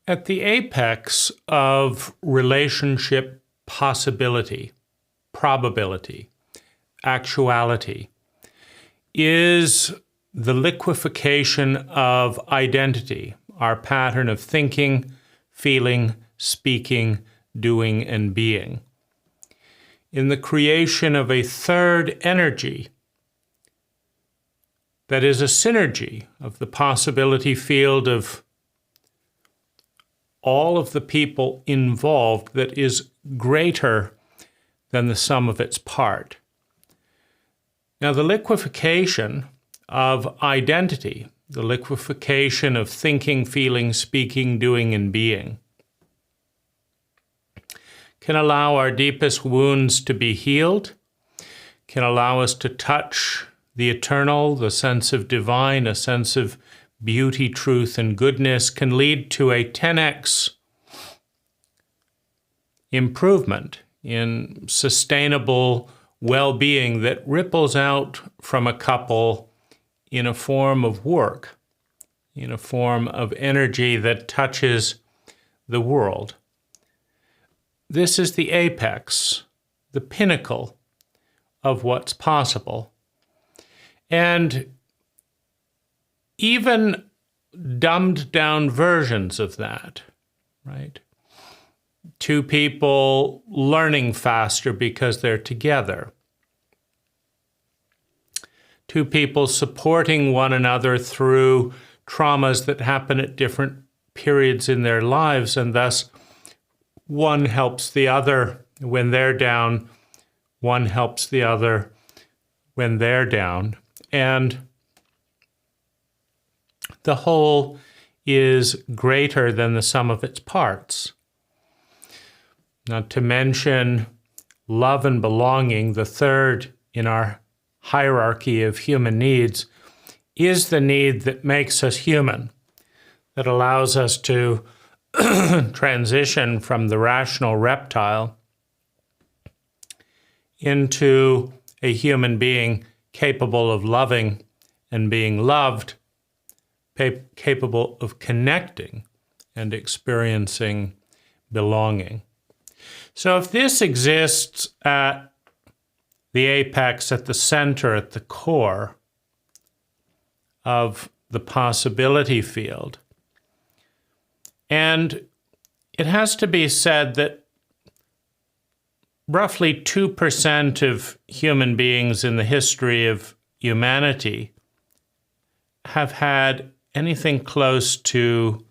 At the apex of relationship possibility, probability, actuality, is the liquefaction of identity, our pattern of thinking, feeling, speaking, doing, and being, in the creation of a third energy that is a synergy of the possibility field of all of the people involved that is greater than the sum of its part. Now, the liquefaction of identity, the liquefaction of thinking, feeling, speaking, doing, and being, can allow our deepest wounds to be healed, can allow us to touch the eternal, the sense of divine, a sense of beauty, truth, and goodness, can lead to a 10x improvement in sustainable well-being that ripples out from a couple in a form of work, in a form of energy that touches the world. This is the apex, the pinnacle of what's possible. And even dumbed down versions of that, right? Two people learning faster because they're together. Two people supporting one another through traumas that happen at different periods in their lives, and thus one helps the other when they're down, one helps the other when they're down. And the whole is greater than the sum of its parts. Not to mention love and belonging, the third in our hierarchy of human needs, is the need that makes us human, that allows us to transition from the rational reptile into a human being capable of loving and being loved, capable of connecting and experiencing belonging. So if this exists at the apex, at the center, at the core of the possibility field, and it has to be said that roughly 2% of human beings in the history of humanity have had anything close to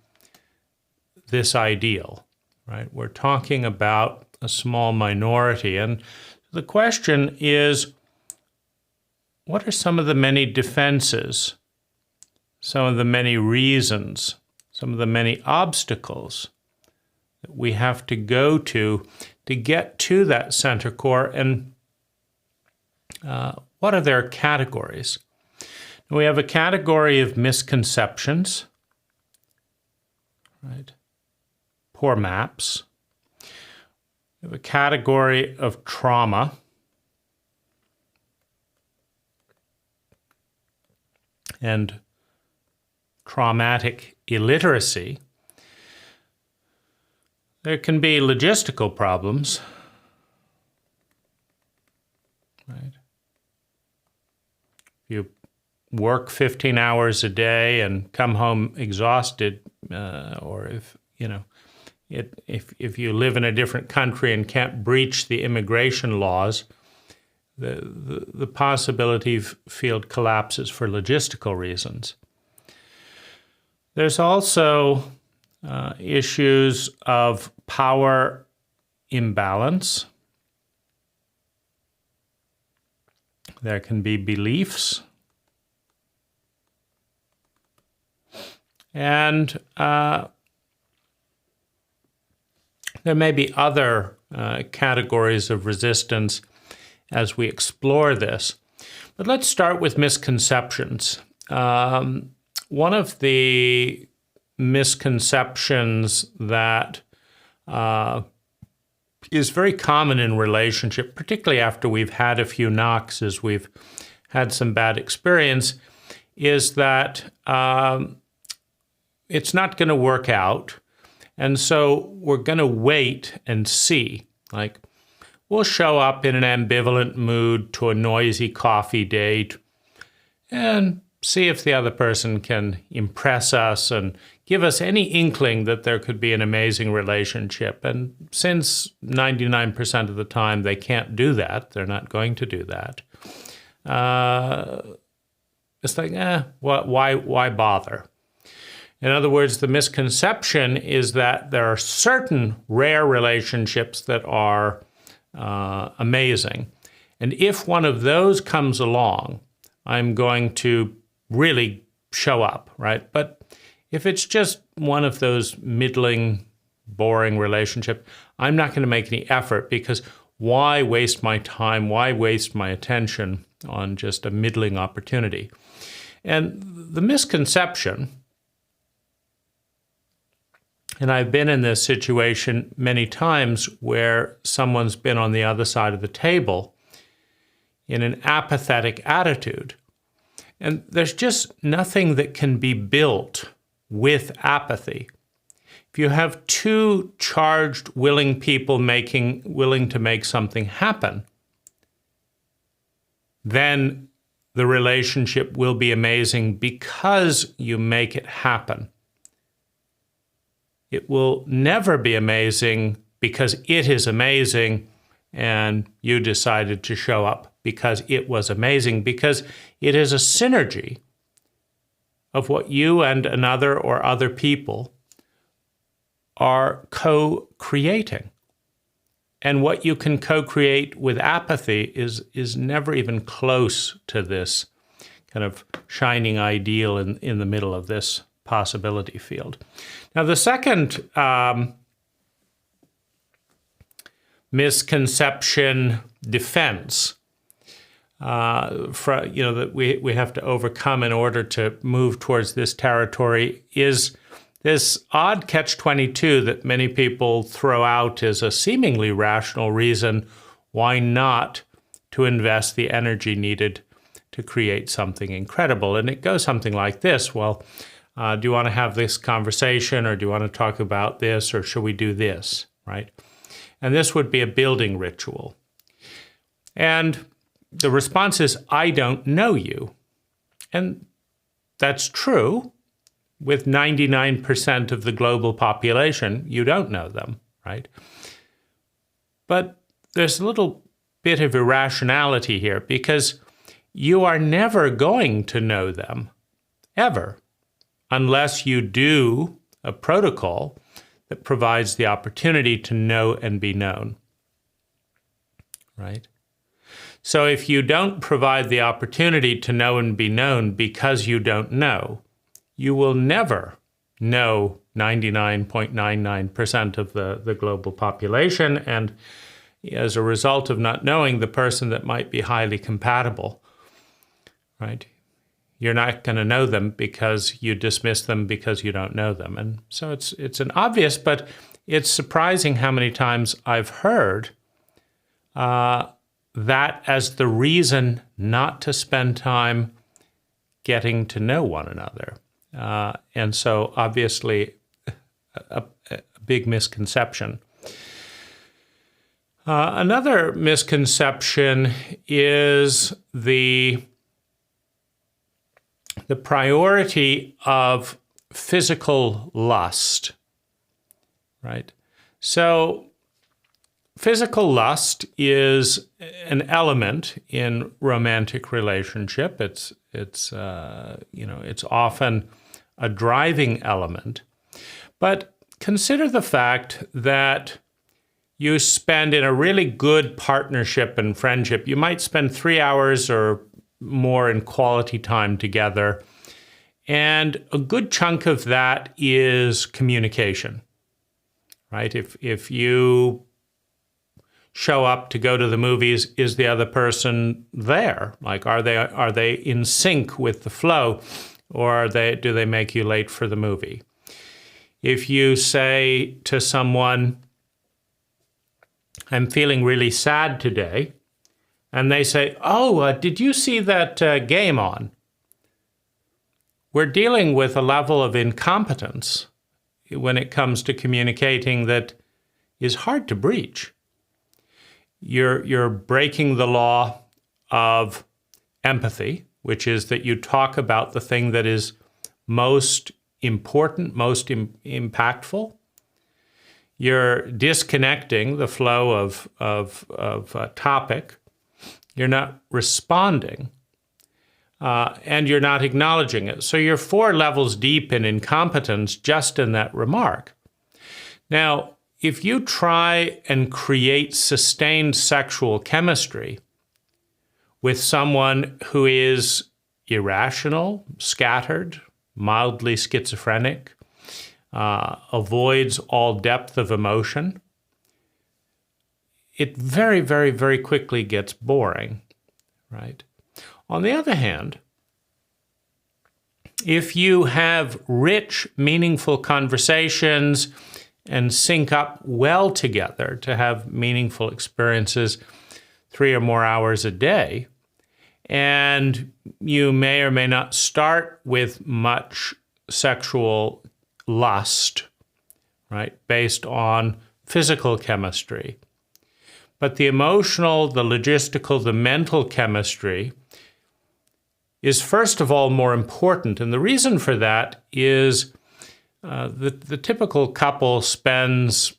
this ideal, right? We're talking about a small minority. And the question is, what are some of the many defenses, some of the many reasons, some of the many obstacles that we have to go to get to that center core, and what are their categories? We have a category of misconceptions, right? Poor maps. We have a category of trauma. And traumatic illiteracy. There can be logistical problems, right? You work 15 hours a day and come home exhausted, or if you live in a different country and can't breach the immigration laws, the possibility field collapses for logistical reasons. There's also issues of power imbalance. There can be beliefs. And there may be other categories of resistance as we explore this. But let's start with misconceptions. One of the misconceptions that is very common in relationship, particularly after we've had a few knocks, as we've had some bad experience, is that it's not going to work out, And so we're going to wait and see. Like, we'll show up in an ambivalent mood to a noisy coffee date and see if the other person can impress us and give us any inkling that there could be an amazing relationship. And since 99% of the time they can't do that, they're not going to do that, it's like, why bother? In other words, the misconception is that there are certain rare relationships that are amazing. And if one of those comes along, I'm going to really show up, right? But if it's just one of those middling, boring relationships, I'm not going to make any effort, because why waste my time? Why waste my attention on just a middling opportunity? And the misconception, and I've been in this situation many times where someone's been on the other side of the table in an apathetic attitude. And there's just nothing that can be built with apathy. If you have two charged, willing people willing to make something happen, then the relationship will be amazing because you make it happen. It will never be amazing because it is amazing and you decided to show up because it was amazing, because it is a synergy of what you and another or other people are co-creating. And what you can co-create with apathy is never even close to this kind of shining ideal in the middle of this possibility field. Now, the second misconception defense that we have to overcome in order to move towards this territory is this odd catch-22 that many people throw out as a seemingly rational reason why not to invest the energy needed to create something incredible. And it goes something like this. Well, do you want to have this conversation, or do you want to talk about this, or should we do this, right? And this would be a building ritual. And the response is, I don't know you. And that's true. With 99% of the global population, you don't know them, right? But there's a little bit of irrationality here, because you are never going to know them, ever, unless you do a protocol that provides the opportunity to know and be known, right? So if you don't provide the opportunity to know and be known because you don't know, you will never know 99.99% of the global population. And as a result of not knowing the person that might be highly compatible, right? You're not going to know them because you dismiss them because you don't know them. And so it's an obvious, but it's surprising how many times I've heard that as the reason not to spend time getting to know one another. And so obviously a big misconception. Another misconception is the priority of physical lust, right? So physical lust is an element in romantic relationship. It's often a driving element. But consider the fact that you spend in a really good partnership and friendship, you might spend 3 hours or more in quality time together. And a good chunk of that is communication, right? If you show up to go to the movies, is the other person there? Like, are they in sync with the flow, or do they make you late for the movie? If you say to someone, I'm feeling really sad today, and they say, did you see that game on? We're dealing with a level of incompetence when it comes to communicating that is hard to breach. You're breaking the law of empathy, which is that you talk about the thing that is most important, most impactful. You're disconnecting the flow of a topic. You're not responding, and you're not acknowledging it. So you're 4 levels deep in incompetence just in that remark. Now, if you try and create sustained sexual chemistry with someone who is irrational, scattered, mildly schizophrenic, avoids all depth of emotion, it very, very, very quickly gets boring, right? On the other hand, if you have rich, meaningful conversations and sync up well together to have meaningful experiences 3 or more hours a day, and you may or may not start with much sexual lust, right, based on physical chemistry. But the emotional, the logistical, the mental chemistry is first of all more important. And the reason for that is the typical couple spends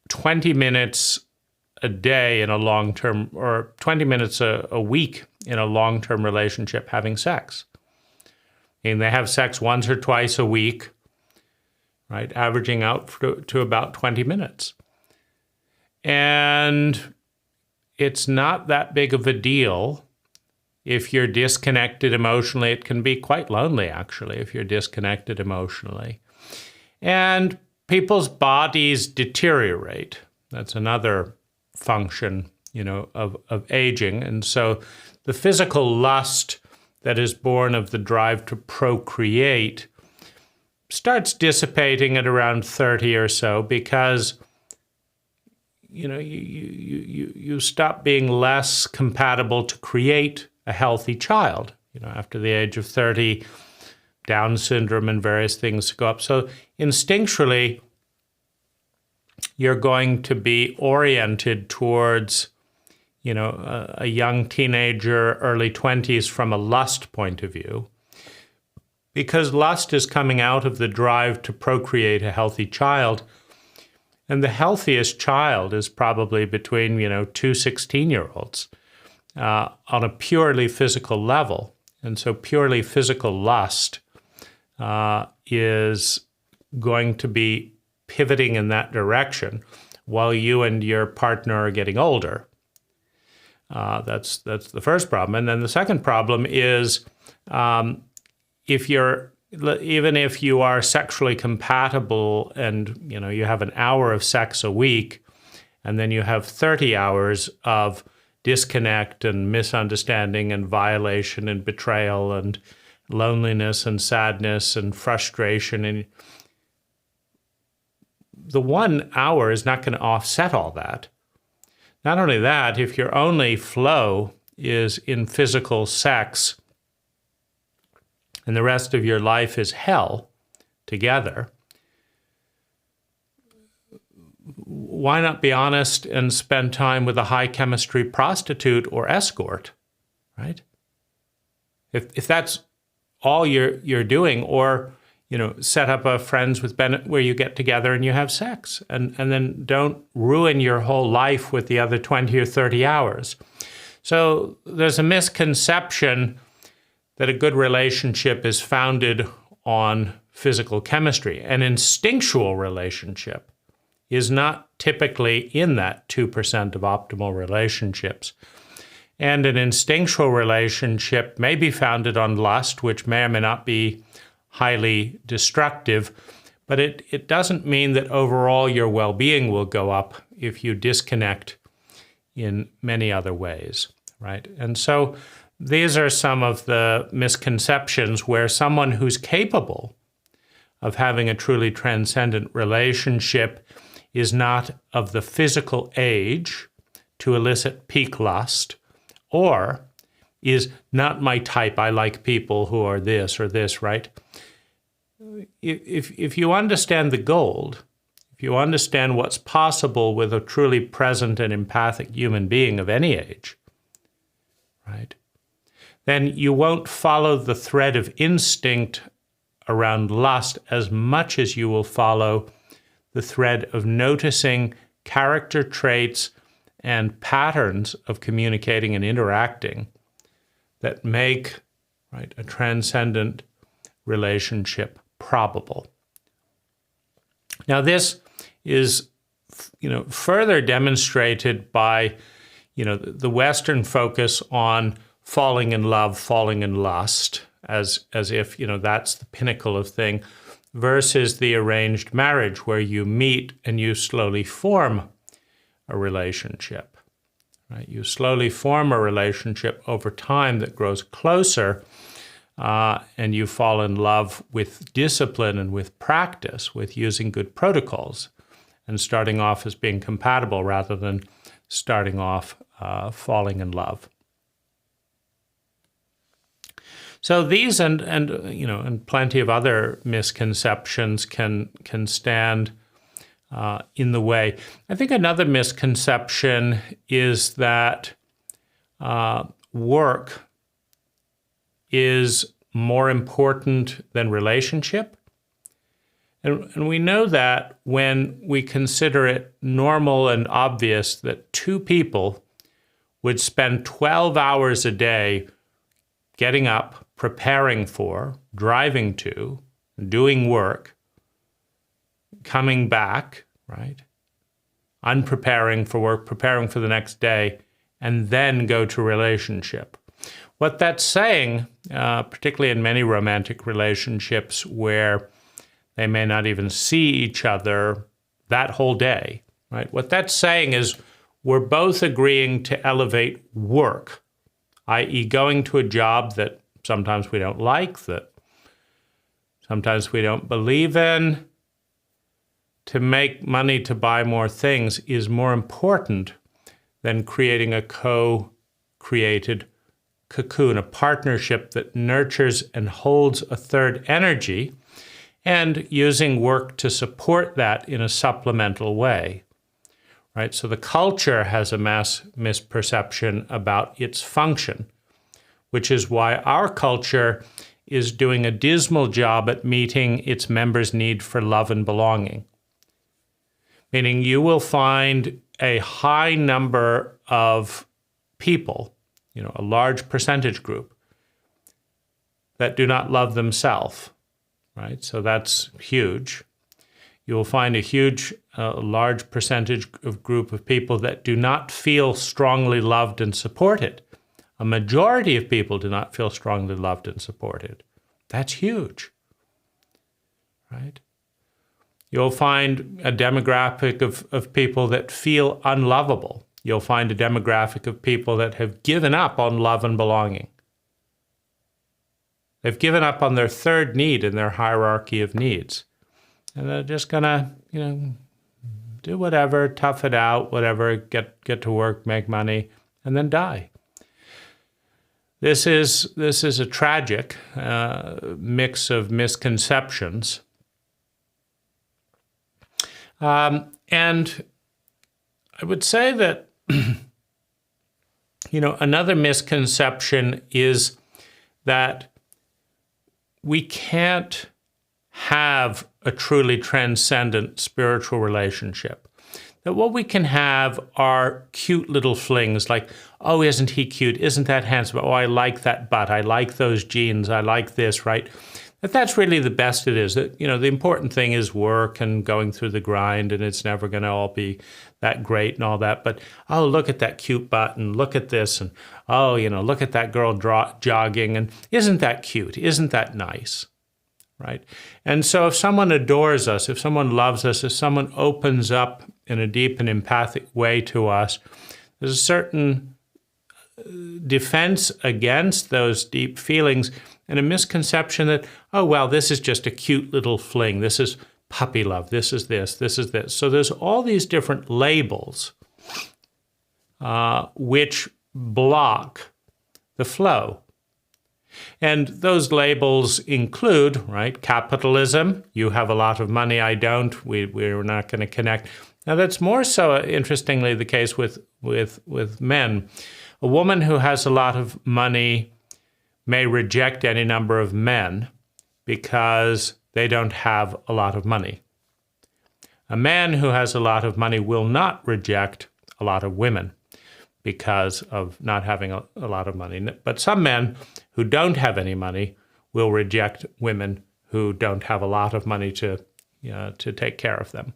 20 minutes a day in a long-term, or 20 minutes a week in a long-term relationship having sex. And they have sex once or twice a week, right, averaging out to about 20 minutes. And it's not that big of a deal if you're disconnected emotionally. It can be quite lonely, actually, if you're disconnected emotionally. And people's bodies deteriorate. That's another function, of aging. And so the physical lust that is born of the drive to procreate starts dissipating at around 30 or so, because you stop being less compatible to create a healthy child. After the age of 30, Down syndrome and various things go up. So instinctually, you're going to be oriented towards, a young teenager, early 20s from a lust point of view, because lust is coming out of the drive to procreate a healthy child. And the healthiest child is probably between, 2 16-year-olds on a purely physical level. And so purely physical lust is going to be pivoting in that direction while you and your partner are getting older. That's the first problem. And then the second problem is even if you are sexually compatible and you have an hour of sex a week, and then you have 30 hours of disconnect and misunderstanding and violation and betrayal and loneliness and sadness and frustration, and the 1 hour is not going to offset all that. Not only that, if your only flow is in physical sex and the rest of your life is hell together, why not be honest and spend time with a high chemistry prostitute or escort, right? If that's all you're doing, or set up a friends with benefit where you get together and you have sex, and then don't ruin your whole life with the other 20 or 30 hours. So there's a misconception that a good relationship is founded on physical chemistry. An instinctual relationship is not typically in that 2% of optimal relationships. And an instinctual relationship may be founded on lust, which may or may not be highly destructive, but it doesn't mean that overall your well-being will go up if you disconnect in many other ways, right? And so these are some of the misconceptions where someone who's capable of having a truly transcendent relationship is not of the physical age to elicit peak lust, or is not my type. I like people who are this or this, right? if you understand the gold, if you understand what's possible with a truly present and empathic human being of any age, right, then you won't follow the thread of instinct around lust as much as you will follow the thread of noticing character traits and patterns of communicating and interacting that make, right, a transcendent relationship probable. Now, this is, further demonstrated by, the Western focus on falling in love, falling in lust, as if, that's the pinnacle of thing, versus the arranged marriage where you meet and you slowly form a relationship, right? You slowly form a relationship over time that grows closer, and you fall in love with discipline and with practice, with using good protocols and starting off as being compatible rather than starting off falling in love. So these and plenty of other misconceptions can stand in the way. I think another misconception is that work is more important than relationship. And we know that when we consider it normal and obvious that two people would spend 12 hours a day getting up, preparing for, driving to, doing work, coming back, right? Unpreparing for work, preparing for the next day, and then go to relationship. What that's saying, particularly in many romantic relationships where they may not even see each other that whole day, right? What that's saying is we're both agreeing to elevate work, i.e. going to a job that sometimes we don't like, that sometimes we don't believe in, to make money to buy more things is more important than creating a co-created cocoon, a partnership that nurtures and holds a third energy, and using work to support that in a supplemental way, right? So the culture has a mass misperception about its function, which is why our culture is doing a dismal job at meeting its members' need for love and belonging. Meaning you will find a high number of people, a large percentage group, that do not love themselves, right? So that's huge. You will find a large percentage of group of people that do not feel strongly loved and supported. A majority of people do not feel strongly loved and supported. That's huge, right? You'll find a demographic of people that feel unlovable. You'll find a demographic of people that have given up on love and belonging. They've given up on their third need in their hierarchy of needs. And they're just gonna, do whatever, tough it out, whatever, get to work, make money, and then die. This is a tragic mix of misconceptions. And I would say that, another misconception is that we can't have a truly transcendent spiritual relationship. That what we can have are cute little flings like, oh, isn't he cute? Isn't that handsome? Oh, I like that butt. I like those jeans. I like this, right? That's really the best it is. That, the important thing is work and going through the grind, and it's never going to all be that great and all that. But, oh, look at that cute butt, and look at this, and, oh, look at that girl jogging, and isn't that cute? Isn't that nice? Right? And so if someone adores us, if someone loves us, if someone opens up in a deep and empathic way to us, there's a certain defense against those deep feelings and a misconception that, oh, well, this is just a cute little fling. This is puppy love. This is this. This is this. So there's all these different labels which block the flow. And those labels include, right, capitalism. You have a lot of money, I don't. We're not going to connect. Now, that's more so, interestingly, the case with men. A woman who has a lot of money may reject any number of men because they don't have a lot of money. A man who has a lot of money will not reject a lot of women because of not having a lot of money. But some men who don't have any money will reject women who don't have a lot of money to take care of them.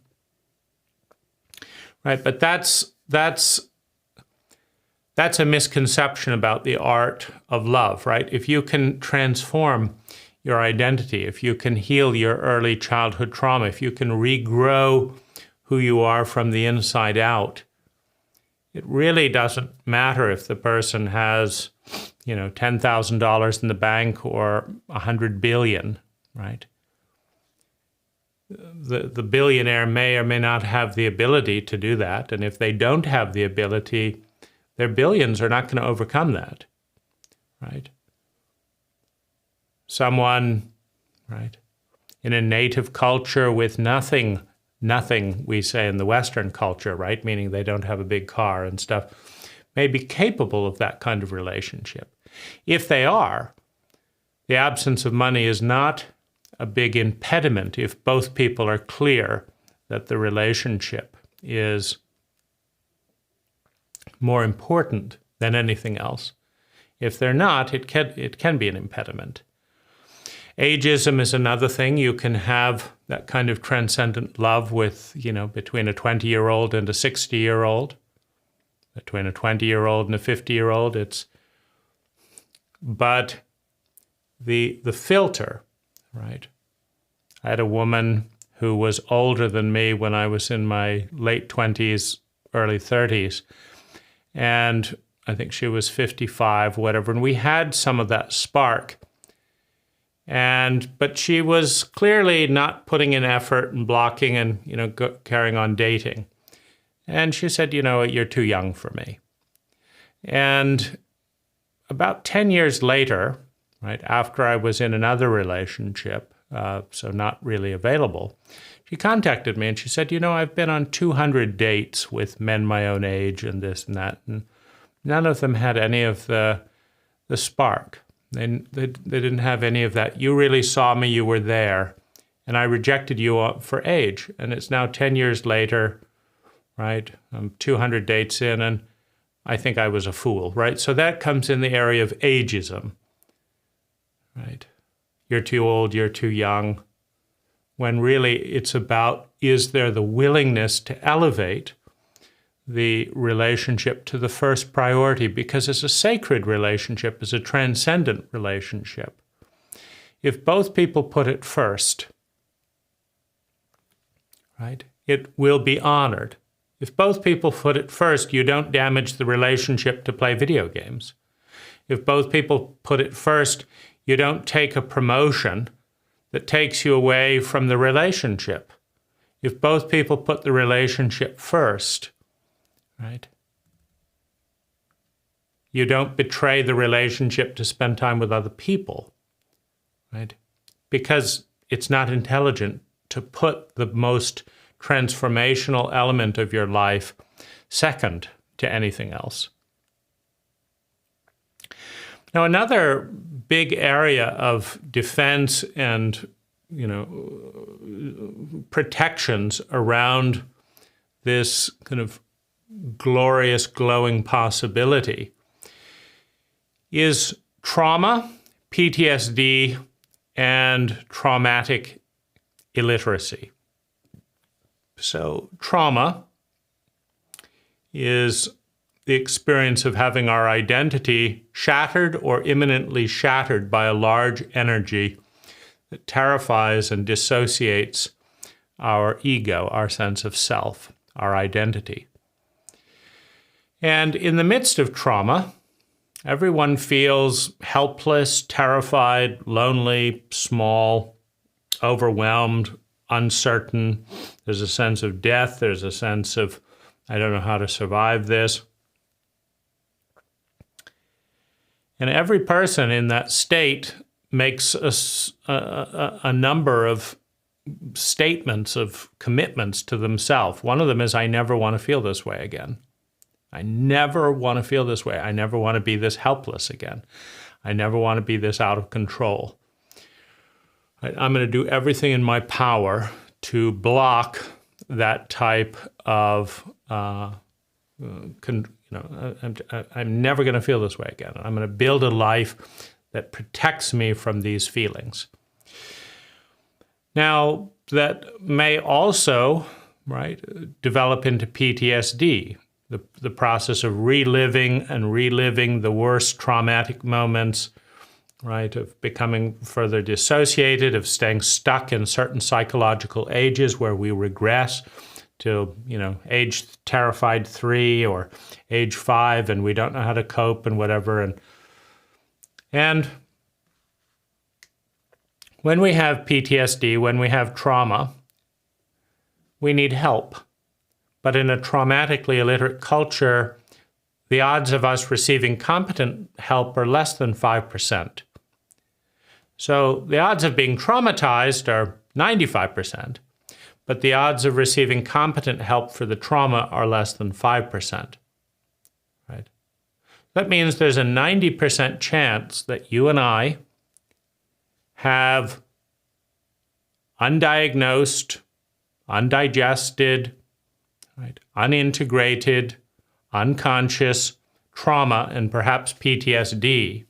Right? But that's a misconception about the art of love, right? If you can transform your identity, if you can heal your early childhood trauma, if you can regrow who you are from the inside out, it really doesn't matter if the person has, $10,000 in the bank or $100 billion, right? The billionaire may or may not have the ability to do that, and if they don't have the ability, their billions are not going to overcome that, right? Someone, right, in a native culture with nothing, we say in the Western culture, right, meaning they don't have a big car and stuff, may be capable of that kind of relationship. If they are, the absence of money is not a big impediment if both people are clear that the relationship is more important than anything else. If they're not, it can be an impediment. Ageism is another thing. You can have that kind of transcendent love with, between a 20-year-old and a 60-year-old, between a 20-year-old and a 50-year-old. But the filter, right? I had a woman who was older than me when I was in my late 20s, early 30s. And I think she was 55, whatever. And we had some of that spark. But she was clearly not putting in effort and blocking and, carrying on dating. And she said, you're too young for me. And about 10 years later, right, after I was in another relationship, so not really available, she contacted me and she said, I've been on 200 dates with men my own age and this and that, and none of them had any of the spark. They didn't have any of that. You really saw me, you were there, and I rejected you for age. And it's now 10 years later, right? I'm 200 dates in, and I think I was a fool, right? So that comes in the area of ageism, right? You're too old, you're too young, when really it's about, is there the willingness to elevate the relationship to the first priority, because it's a sacred relationship, it's a transcendent relationship. If both people put it first, right, it will be honored. If both people put it first, you don't damage the relationship to play video games. If both people put it first, you don't take a promotion that takes you away from the relationship. If both people put the relationship first, right, you don't betray the relationship to spend time with other people, right? Because it's not intelligent to put the most transformational element of your life second to anything else. Now, another big area of defense and, protections around this kind of glorious, glowing possibility is trauma, PTSD, and traumatic illiteracy. So trauma is the experience of having our identity shattered or imminently shattered by a large energy that terrifies and dissociates our ego, our sense of self, our identity. And in the midst of trauma, everyone feels helpless, terrified, lonely, small, overwhelmed, uncertain. There's a sense of death. There's a sense of, I don't know how to survive this. And every person in that state makes a number of statements of commitments to themselves. One of them is, I never want to feel this way again. I never want to feel this way. I never want to be this helpless again. I never want to be this out of control. I'm going to do everything in my power to block that type of, I'm never going to feel this way again. I'm going to build a life that protects me from these feelings. Now, that may also, right, develop into PTSD, the process of reliving the worst traumatic moments, right, of becoming further dissociated, of staying stuck in certain psychological ages where we regress to, age terrified 3 or age 5, and we don't know how to cope and whatever. And when we have PTSD, when we have trauma, we need help. But in a traumatically illiterate culture, the odds of us receiving competent help are less than 5%. So the odds of being traumatized are 95%, but the odds of receiving competent help for the trauma are less than 5%. Right? That means there's a 90% chance that you and I have undiagnosed, undigested, right, unintegrated, unconscious trauma and perhaps PTSD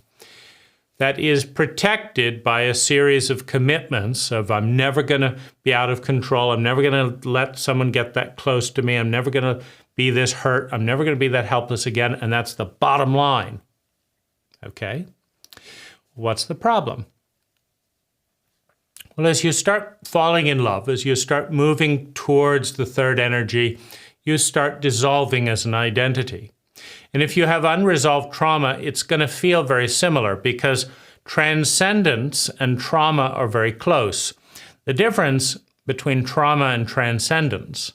that is protected by a series of commitments of, I'm never going to be out of control, I'm never going to let someone get that close to me, I'm never going to be this hurt, I'm never going to be that helpless again, and that's the bottom line. Okay? What's the problem? Well, as you start falling in love, as you start moving towards the third energy, you start dissolving as an identity. And if you have unresolved trauma, it's going to feel very similar because transcendence and trauma are very close. The difference between trauma and transcendence,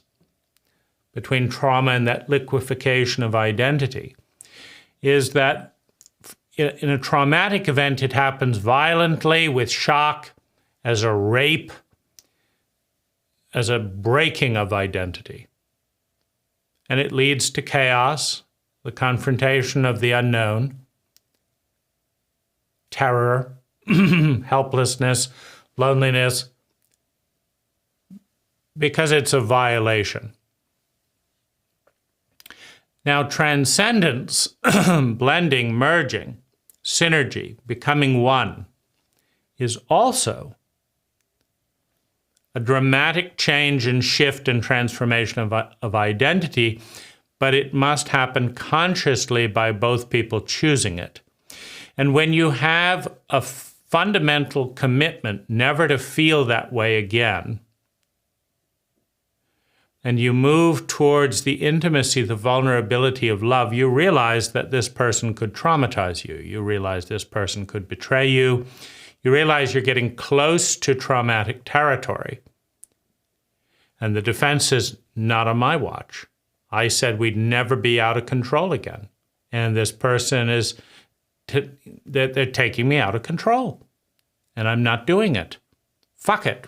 between trauma and that liquefaction of identity, is that in a traumatic event, it happens violently with shock, as a rape, as a breaking of identity. And it leads to chaos, the confrontation of the unknown, terror, helplessness, loneliness, because it's a violation. Now, transcendence, blending, merging, synergy, becoming one, is also a dramatic change and shift and transformation of identity, but it must happen consciously by both people choosing it. And when you have a fundamental commitment never to feel that way again, and you move towards the intimacy, the vulnerability of love, you realize that this person could traumatize you. You realize this person could betray you. You realize you're getting close to traumatic territory. And the defense is, not on my watch. I said we'd never be out of control again. And this person is, they're taking me out of control. And I'm not doing it. Fuck it,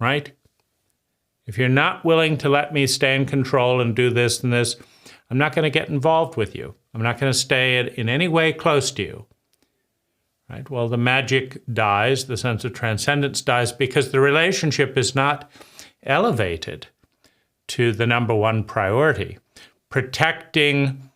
right? If you're not willing to let me stay in control and do this and this, I'm not going to get involved with you. I'm not going to stay in any way close to you. Right? Well, the magic dies, the sense of transcendence dies, because the relationship is not elevated to the number one priority. Protecting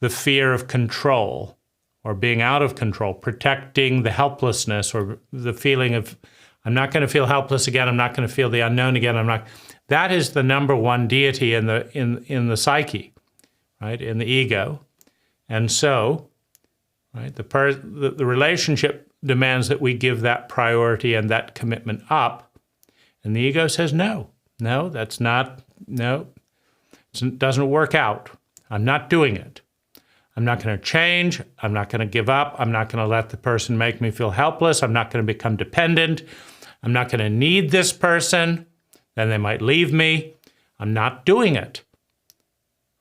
the fear of control or being out of control, protecting the helplessness or the feeling of, I'm not going to feel helpless again, I'm not going to feel the unknown again, that is the number one deity in the psyche, right, in the ego. And so, right, the relationship demands that we give that priority and that commitment up. And the ego says, no, that's not, no, it doesn't work out. I'm not doing it. I'm not going to change. I'm not going to give up. I'm not going to let the person make me feel helpless. I'm not going to become dependent. I'm not going to need this person. Then they might leave me. I'm not doing it.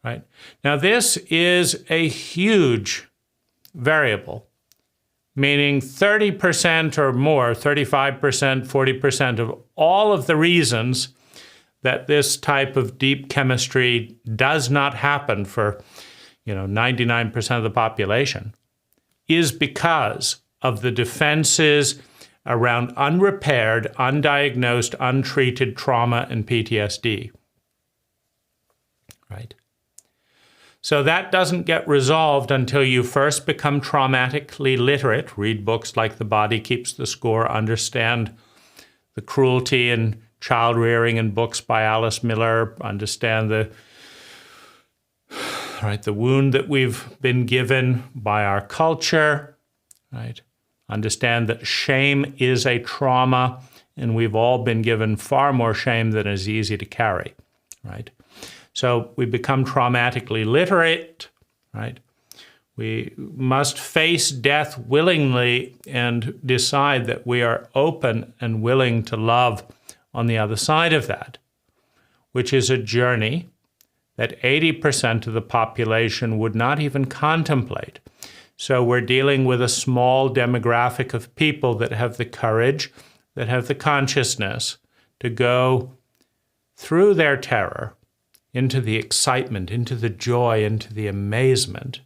Right? Now, this is a huge variable meaning 30% or more, 35%, 40% of all of the reasons that this type of deep chemistry does not happen for, 99% of the population is because of the defenses around unrepaired, undiagnosed, untreated trauma and PTSD, right? So that doesn't get resolved until you first become traumatically literate, read books like The Body Keeps the Score, understand the cruelty in child rearing in books by Alice Miller, understand the wound that we've been given by our culture, right? Understand that shame is a trauma, and we've all been given far more shame than is easy to carry, right? So we become traumatically literate, right? We must face death willingly and decide that we are open and willing to love on the other side of that, which is a journey that 80% of the population would not even contemplate. So we're dealing with a small demographic of people that have the courage, that have the consciousness to go through their terror into the excitement, into the joy, into the amazement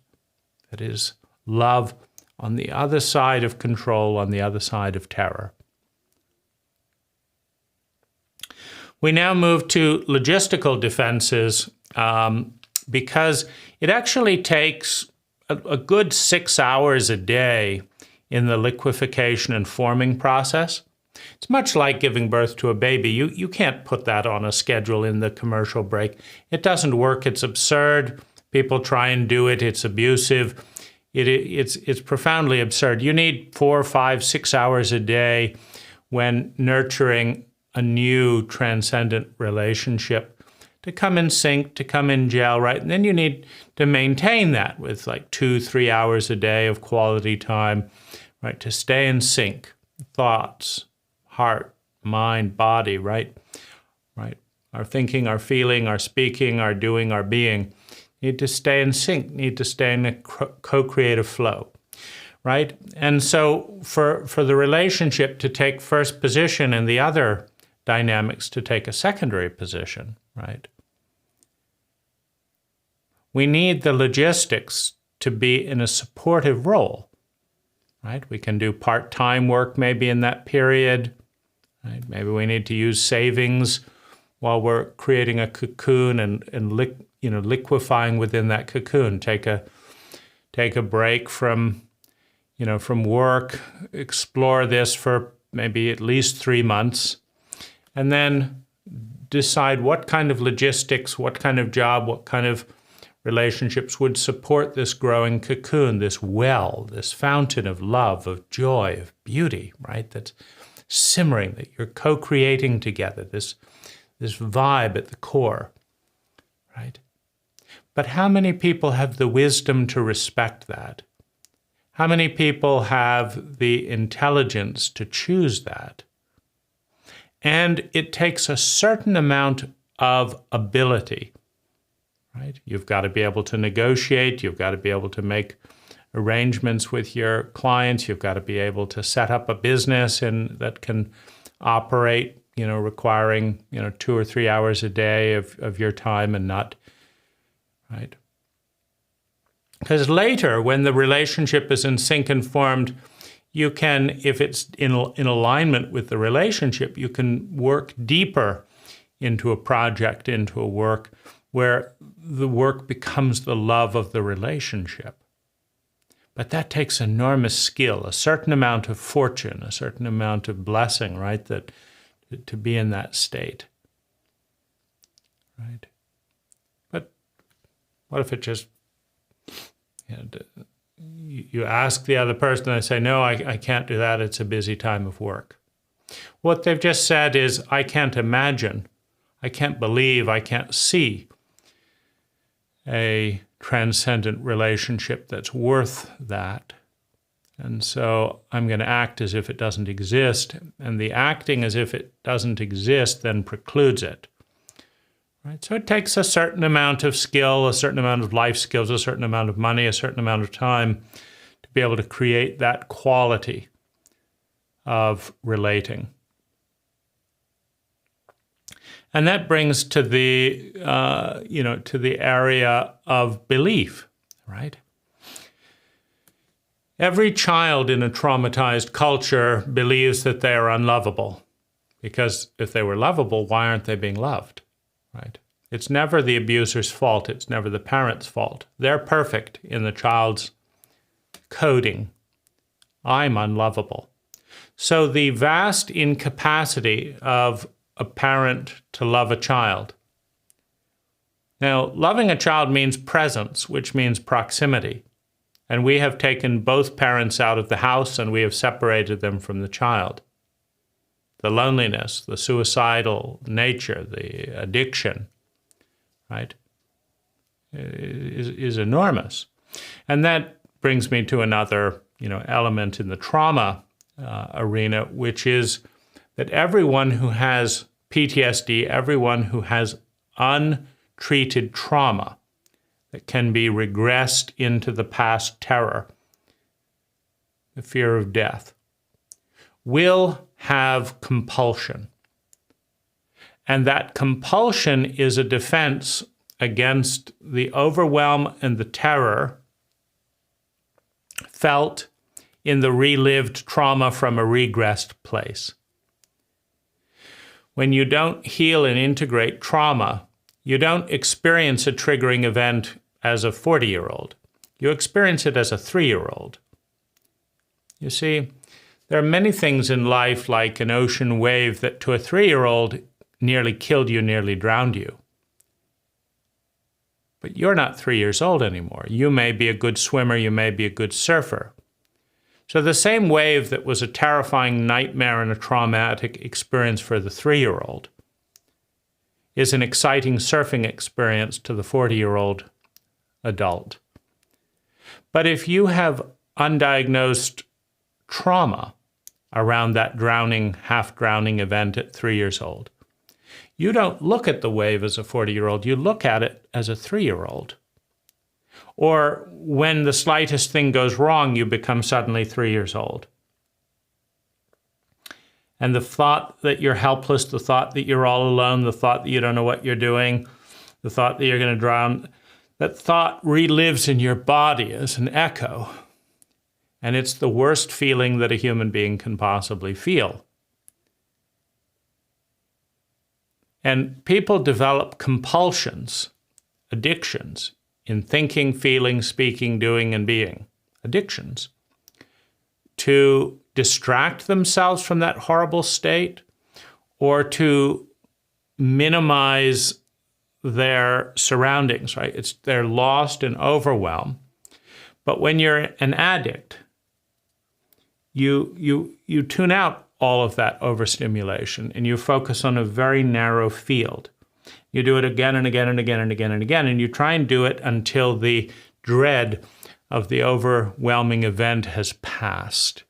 that is love on the other side of control, on the other side of terror. We now move to logistical defenses because it actually takes a good 6 hours a day in the liquefaction and forming process. It's much like giving birth to a baby. You can't put that on a schedule in the commercial break. It doesn't work. It's absurd. People try and do it. It's abusive. It's profoundly absurd. You need 4, 5, 6 hours a day when nurturing a new transcendent relationship to come in sync, to come in gel, right? And then you need to maintain that with like 2, 3 hours a day of quality time, right? To stay in sync, thoughts, heart, mind, body, right? Right. Our thinking, our feeling, our speaking, our doing, our being need to stay in sync, need to stay in a co-creative flow, right? And so for the relationship to take first position and the other dynamics to take a secondary position, right? We need the logistics to be in a supportive role, right? We can do part-time work maybe in that period, right? Maybe we need to use savings while we're creating a cocoon and liquefying within that cocoon. Take a break from work, explore this for maybe at least 3 months, and then decide what kind of logistics, what kind of job, what kind of relationships would support this growing cocoon, this well, this fountain of love, of joy, of beauty, right? That's simmering, that you're co-creating together, this vibe at the core, right? But how many people have the wisdom to respect that? How many people have the intelligence to choose that? And it takes a certain amount of ability, right? You've got to be able to negotiate. You've got to be able to make arrangements with your clients. You've got to be able to set up a business that can operate, requiring, 2 or 3 hours a day of your time and not, right? Because later, when the relationship is in sync and formed, you can, if it's in alignment with the relationship, you can work deeper into a project, into a work where the work becomes the love of the relationship. But that takes enormous skill, a certain amount of fortune, a certain amount of blessing, right? That to be in that state, right? But what if it just, you ask the other person, they say, no, I can't do that. It's a busy time of work. What they've just said is, I can't imagine, I can't believe, I can't see a transcendent relationship that's worth that. And so I'm going to act as if it doesn't exist. And the acting as if it doesn't exist then precludes it. Right? So it takes a certain amount of skill, a certain amount of life skills, a certain amount of money, a certain amount of time to be able to create that quality of relating. And that brings to the, to the area of belief, right? Every child in a traumatized culture believes that they are unlovable, because if they were lovable, why aren't they being loved, right? It's never the abuser's fault. It's never the parent's fault. They're perfect in the child's coding. I'm unlovable. So the vast incapacity of a parent to love a child. Now, loving a child means presence, which means proximity. And we have taken both parents out of the house and we have separated them from the child. The loneliness, the suicidal nature, the addiction, right, is enormous. And that brings me to another, element in the trauma arena, which is that everyone who has PTSD, everyone who has untreated trauma that can be regressed into the past terror, the fear of death, will have compulsion. And that compulsion is a defense against the overwhelm and the terror felt in the relived trauma from a regressed place. When you don't heal and integrate trauma, you don't experience a triggering event as a 40-year-old. You experience it as a 3-year-old. You see, there are many things in life, like an ocean wave, that to a 3-year-old nearly killed you, nearly drowned you. But you're not 3 years old anymore. You may be a good swimmer, you may be a good surfer. So the same wave that was a terrifying nightmare and a traumatic experience for the 3-year-old is an exciting surfing experience to the 40-year-old adult. But if you have undiagnosed trauma around that drowning, half-drowning event at 3 years old, you don't look at the wave as a 40-year-old, you look at it as a 3-year-old. Or when the slightest thing goes wrong, you become suddenly 3 years old. And the thought that you're helpless, the thought that you're all alone, the thought that you don't know what you're doing, the thought that you're going to drown, that thought relives in your body as an echo. And it's the worst feeling that a human being can possibly feel. And people develop compulsions, addictions, in thinking, feeling, speaking, doing, and being. Addictions. To distract themselves from that horrible state, or to minimize their surroundings, right? They're lost in overwhelm. But when you're an addict, you tune out all of that overstimulation and you focus on a very narrow field. You do it again and again and again and again and again, and you try and do it until the dread of the overwhelming event has passed.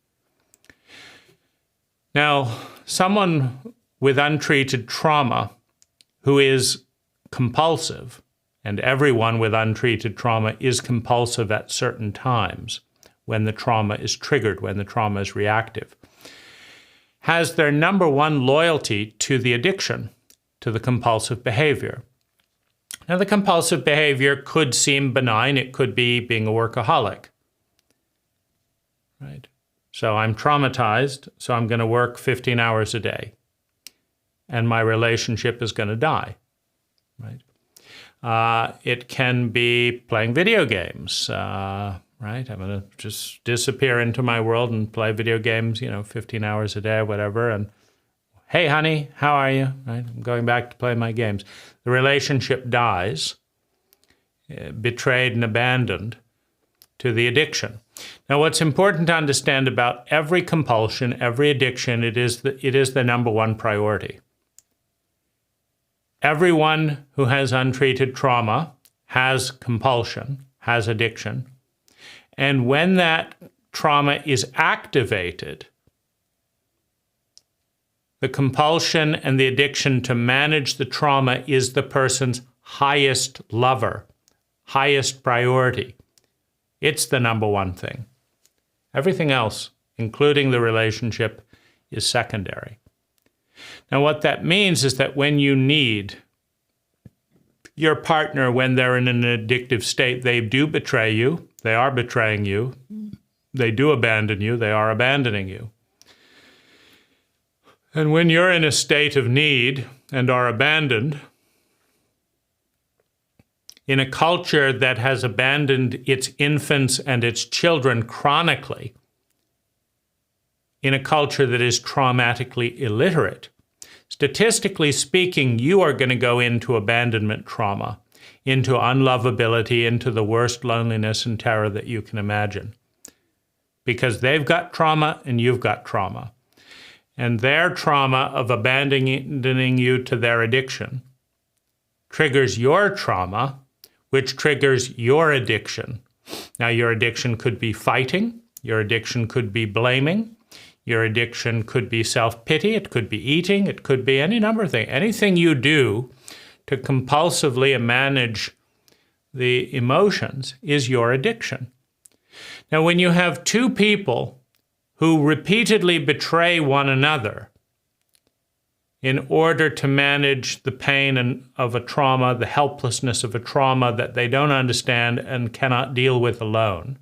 Now, someone with untreated trauma who is compulsive, and everyone with untreated trauma is compulsive at certain times when the trauma is triggered, when the trauma is reactive, has their number one loyalty to the addiction, to the compulsive behavior. Now, the compulsive behavior could seem benign. It could be being a workaholic, right? So I'm traumatized, so I'm going to work 15 hours a day, and my relationship is going to die, right? It can be playing video games, right? I'm going to just disappear into my world and play video games, 15 hours a day or whatever, and hey, honey, how are you? Right? I'm going back to play my games. The relationship dies, betrayed and abandoned to the addiction. Now, what's important to understand about every compulsion, every addiction, it is the number one priority. Everyone who has untreated trauma has compulsion, has addiction. And when that trauma is activated, the compulsion and the addiction to manage the trauma is the person's highest lover, highest priority. It's the number one thing. Everything else, including the relationship, is secondary. Now, what that means is that when you need your partner, when they're in an addictive state, they do betray you. They are betraying you. They do abandon you. They are abandoning you. And when you're in a state of need and are abandoned, in a culture that has abandoned its infants and its children chronically, in a culture that is traumatically illiterate, statistically speaking, you are going to go into abandonment trauma, into unlovability, into the worst loneliness and terror that you can imagine. Because they've got trauma and you've got trauma. And their trauma of abandoning you to their addiction triggers your trauma, which triggers your addiction. Now, your addiction could be fighting. Your addiction could be blaming. Your addiction could be self-pity. It could be eating. It could be any number of things. Anything you do to compulsively manage the emotions is your addiction. Now, when you have two people who repeatedly betray one another in order to manage the pain of a trauma, the helplessness of a trauma that they don't understand and cannot deal with alone,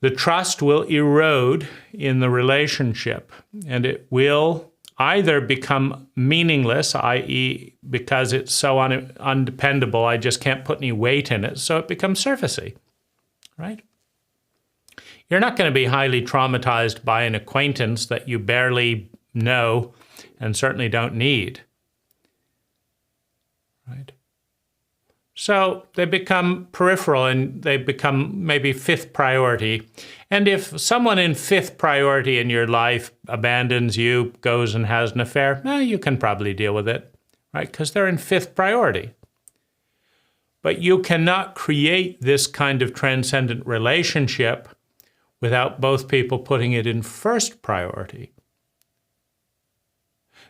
the trust will erode in the relationship, and it will either become meaningless, i.e., because it's so undependable, I just can't put any weight in it, so it becomes surfacey, right? You're not going to be highly traumatized by an acquaintance that you barely know and certainly don't need, right? So they become peripheral and they become maybe fifth priority. And if someone in fifth priority in your life abandons you, goes and has an affair, you can probably deal with it, right? Because they're in fifth priority. But you cannot create this kind of transcendent relationship without both people putting it in first priority.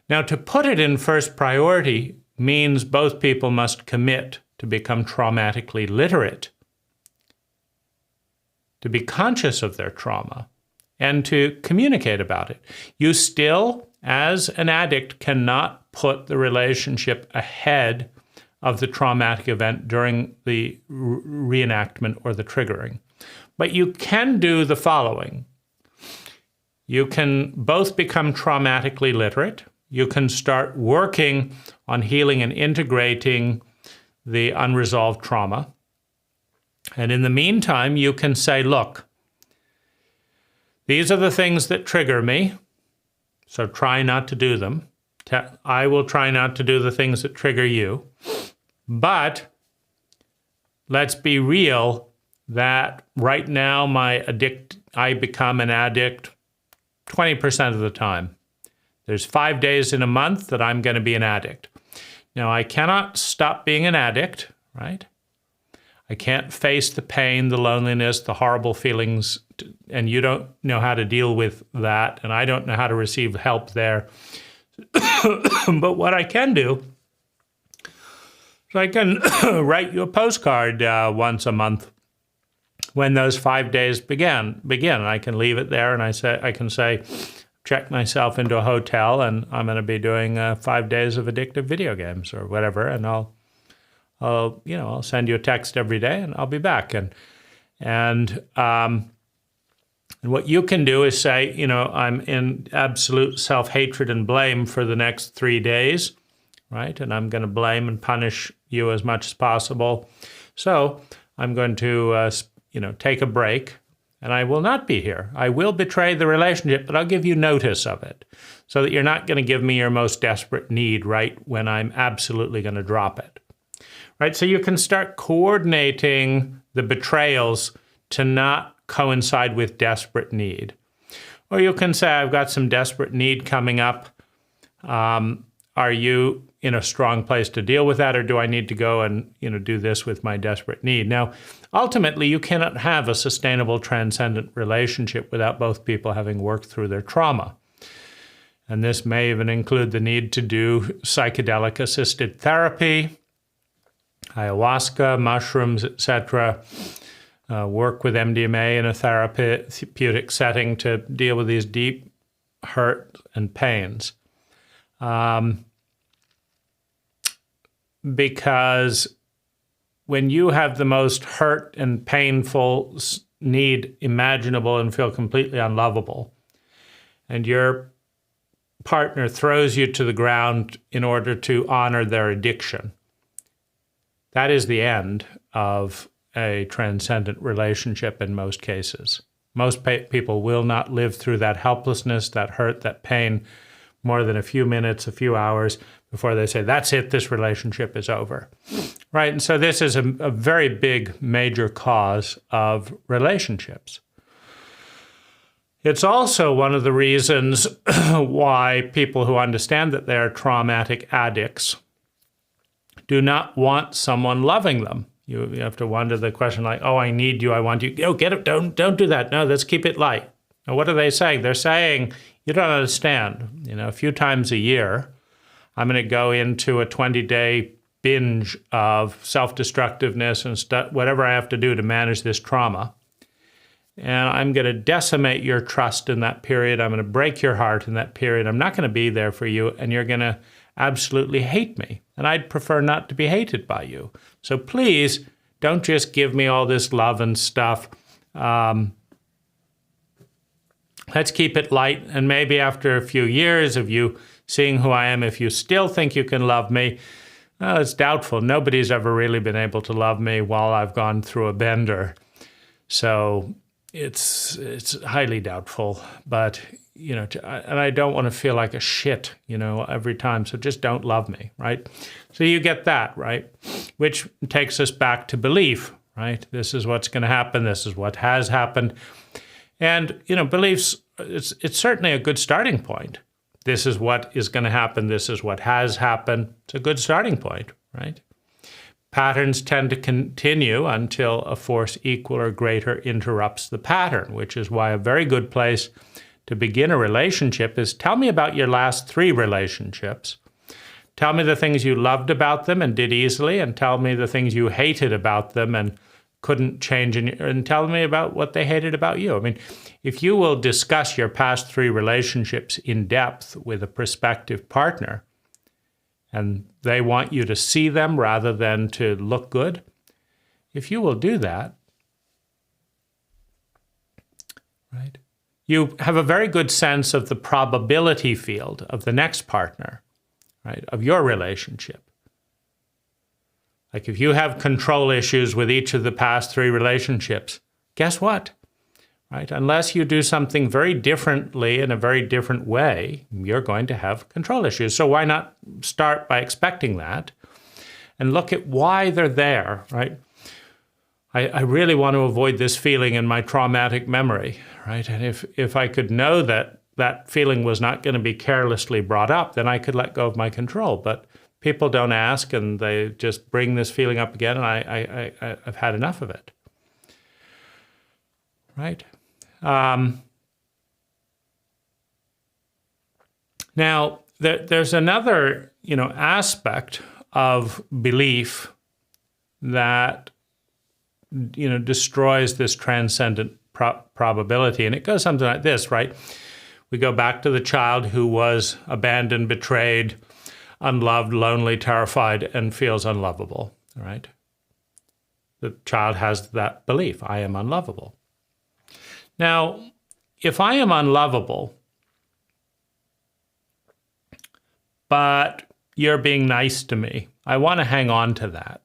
Now, to put it in first priority means both people must commit to become traumatically literate, to be conscious of their trauma, and to communicate about it. You still, as an addict, cannot put the relationship ahead of the traumatic event during the reenactment or the triggering. But you can do the following. You can both become traumatically literate. You can start working on healing and integrating the unresolved trauma. And in the meantime, you can say, look, these are the things that trigger me, so try not to do them. I will try not to do the things that trigger you. But let's be real that right now I become an addict 20% of the time. There's 5 days in a month that I'm going to be an addict. Now, I cannot stop being an addict, right? I can't face the pain, the loneliness, the horrible feelings, and you don't know how to deal with that, and I don't know how to receive help there. But what I can do is I can write you a postcard once a month when those 5 days begin. I can leave it there, and I can say, check myself into a hotel, and I'm going to be doing 5 days of addictive video games or whatever, and I'll send you a text every day, and I'll be back. And what you can do is say, I'm in absolute self-hatred and blame for the next 3 days, right? And I'm going to blame and punish you as much as possible. So I'm going to, take a break, and I will not be here. I will betray the relationship, but I'll give you notice of it so that you're not going to give me your most desperate need right when I'm absolutely going to drop it. Right? So you can start coordinating the betrayals to not coincide with desperate need. Or you can say, I've got some desperate need coming up. Are you in a strong place to deal with that, or do I need to go and do this with my desperate need? Now, ultimately, you cannot have a sustainable transcendent relationship without both people having worked through their trauma. And this may even include the need to do psychedelic-assisted therapy, ayahuasca, mushrooms, etc., work with MDMA in a therapeutic setting to deal with these deep hurt and pains. Because when you have the most hurt and painful need imaginable and feel completely unlovable, and your partner throws you to the ground in order to honor their addiction, that is the end of a transcendent relationship in most cases. Most people will not live through that helplessness, that hurt, that pain more than a few minutes, a few hours before they say, that's it, this relationship is over, right? And so this is a very big, major cause of relationships. It's also one of the reasons why people who understand that they're traumatic addicts do not want someone loving them. You have to wonder the question like, oh, I need you, I want you. Oh, get it, don't do that. No, let's keep it light. Now, what are they saying? They're saying, you don't understand. A few times a year, I'm going to go into a 20-day binge of self-destructiveness and whatever I have to do to manage this trauma. And I'm going to decimate your trust in that period. I'm going to break your heart in that period. I'm not going to be there for you, and you're going to absolutely hate me. And I'd prefer not to be hated by you. So please, don't just give me all this love and stuff. Let's keep it light. And maybe after a few years of you seeing who I am, if you still think you can love me, it's doubtful. Nobody's ever really been able to love me while I've gone through a bender. So it's highly doubtful. But, and I don't want to feel like a shit, every time. So just don't love me, right? So you get that, right? Which takes us back to belief, right? This is what's going to happen. This is what has happened. And, beliefs, it's certainly a good starting point. This is what is going to happen. This is what has happened. It's a good starting point, right? Patterns tend to continue until a force equal or greater interrupts the pattern, which is why a very good place to begin a relationship is tell me about your last 3 relationships. Tell me the things you loved about them and did easily, and tell me the things you hated about them and couldn't change, and tell me about what they hated about you. I mean, if you will discuss your past 3 relationships in depth with a prospective partner, and they want you to see them rather than to look good, if you will do that, right, you have a very good sense of the probability field of the next partner, right, of your relationship. Like if you have control issues with each of the past 3 relationships, guess what? Right? Unless you do something very differently in a very different way, you're going to have control issues. So why not start by expecting that and look at why they're there, right? I really want to avoid this feeling in my traumatic memory, right? And if I could know that that feeling was not going to be carelessly brought up, then I could let go of my control. But people don't ask, and they just bring this feeling up again, and I've had enough of it, right? Now, there's another, aspect of belief that, destroys this transcendent probability, and it goes something like this, right? We go back to the child who was abandoned, betrayed, unloved, lonely, terrified, and feels unlovable, right? The child has that belief, I am unlovable. Now, if I am unlovable, but you're being nice to me, I want to hang on to that.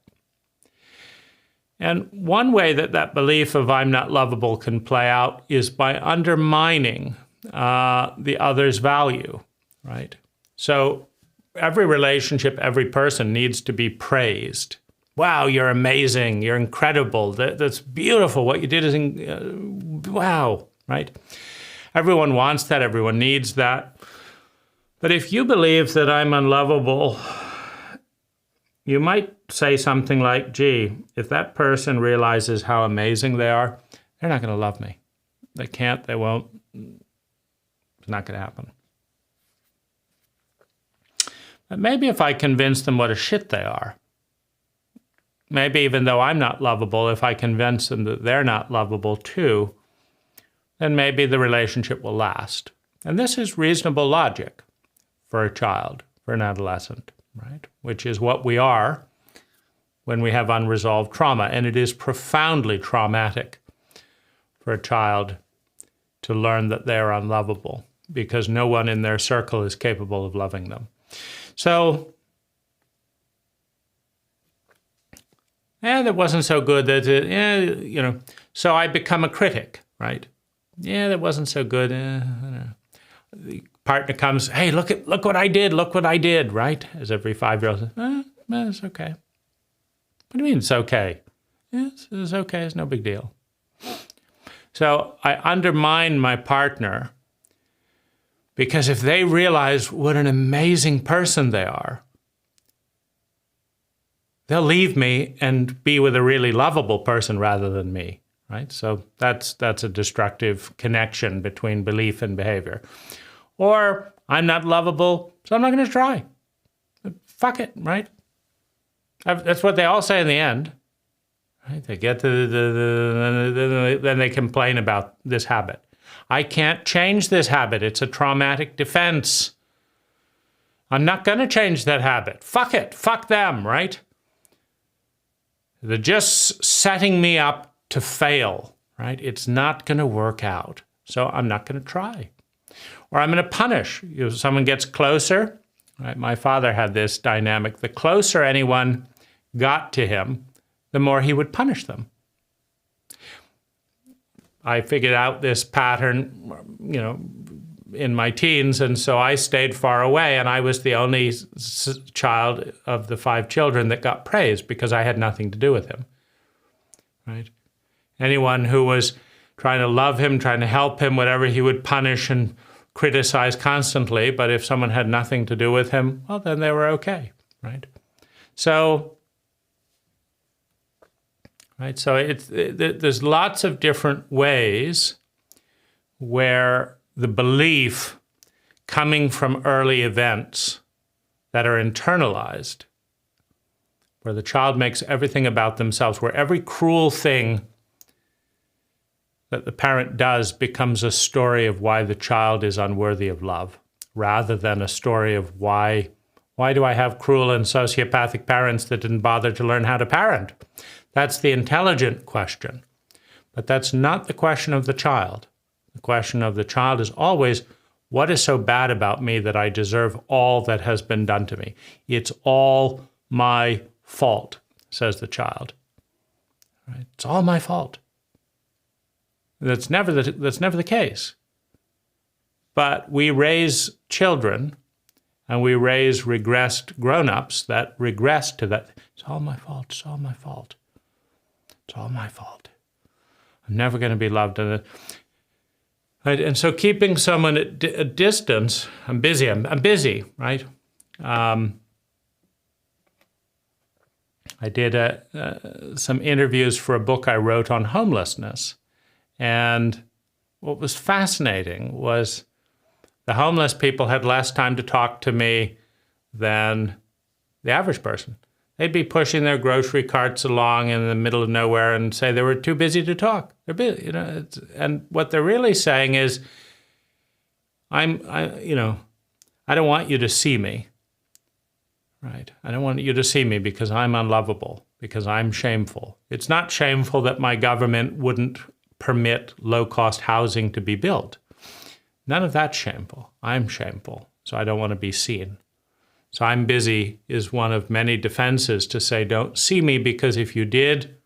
And one way that that belief of I'm not lovable can play out is by undermining the other's value, right? So every relationship, every person needs to be praised. Wow, you're amazing. You're incredible. That's beautiful. What you did is, wow, right? Everyone wants that. Everyone needs that. But if you believe that I'm unlovable, you might say something like, gee, if that person realizes how amazing they are, they're not going to love me. They can't, they won't. It's not going to happen. But maybe if I convince them what a shit they are, maybe even though I'm not lovable, if I convince them that they're not lovable too, then maybe the relationship will last. And this is reasonable logic for a child, for an adolescent, right? Which is what we are when we have unresolved trauma. And it is profoundly traumatic for a child to learn that they are unlovable because no one in their circle is capable of loving them. So, that wasn't so good. So I become a critic, right? That wasn't so good. The partner comes, hey, look what I did, right? As every 5-year-old says, it's okay. What do you mean it's okay? Yes, it's okay, it's no big deal. So I undermine my partner because if they realize what an amazing person they are, they'll leave me and be with a really lovable person rather than me, right? So that's a destructive connection between belief and behavior. Or I'm not lovable, so I'm not going to try. Fuck it, right? That's what they all say in the end. Right? They get to then they complain about this habit. I can't change this habit. It's a traumatic defense. I'm not going to change that habit. Fuck it. Fuck them, right? They're just setting me up to fail, right? It's not going to work out. So I'm not going to try. Or I'm going to punish. If someone gets closer, right? My father had this dynamic. The closer anyone got to him, the more he would punish them. I figured out this pattern, in my teens, and so I stayed far away, and I was the only child of the 5 children that got praised because I had nothing to do with him, right? Anyone who was trying to love him, trying to help him, whatever, he would punish and criticize constantly, but if someone had nothing to do with him, well, then they were okay, right? So there's lots of different ways where the belief coming from early events that are internalized, where the child makes everything about themselves, where every cruel thing that the parent does becomes a story of why the child is unworthy of love, rather than a story of why do I have cruel and sociopathic parents that didn't bother to learn how to parent? That's the intelligent question. But that's not the question of the child. The question of the child is always, what is so bad about me that I deserve all that has been done to me? It's all my fault, says the child. Right? It's all my fault. That's never the case. But we raise children and we raise regressed grown-ups that regress to that. It's all my fault. It's all my fault. It's all my fault. I'm never going to be loved. Right? And so keeping someone at a distance, I'm busy, right? I did some interviews for a book I wrote on homelessness. And what was fascinating was the homeless people had less time to talk to me than the average person. They'd be pushing their grocery carts along in the middle of nowhere and say they were too busy to talk. They're busy, and what they're really saying is, I don't want you to see me, right? I don't want you to see me because I'm unlovable, because I'm shameful. It's not shameful that my government wouldn't permit low-cost housing to be built. None of that's shameful. I'm shameful, so I don't want to be seen. So I'm busy is one of many defenses to say, don't see me, because if you did,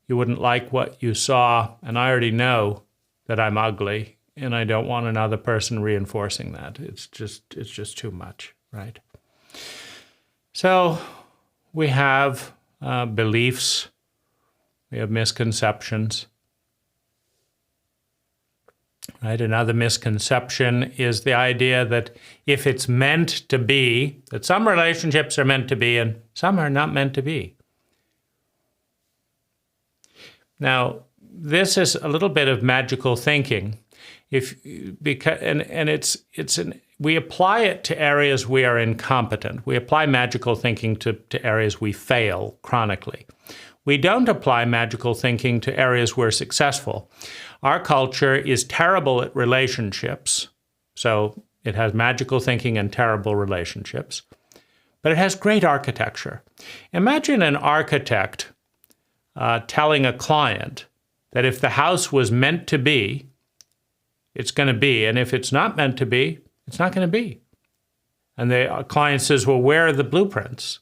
you wouldn't like what you saw, and I already know that I'm ugly, and I don't want another person reinforcing that. It's just too much, right? So we have beliefs, we have misconceptions. Right? Another misconception is the idea that if it's meant to be, that some relationships are meant to be and some are not meant to be. Now, this is a little bit of magical thinking. We apply it to areas we are incompetent. We apply magical thinking to areas we fail chronically. We don't apply magical thinking to areas we're successful. Our culture is terrible at relationships, so it has magical thinking and terrible relationships, but it has great architecture. Imagine an architect telling a client that if the house was meant to be, it's going to be, and if it's not meant to be, it's not going to be. And the client says, well, where are the blueprints?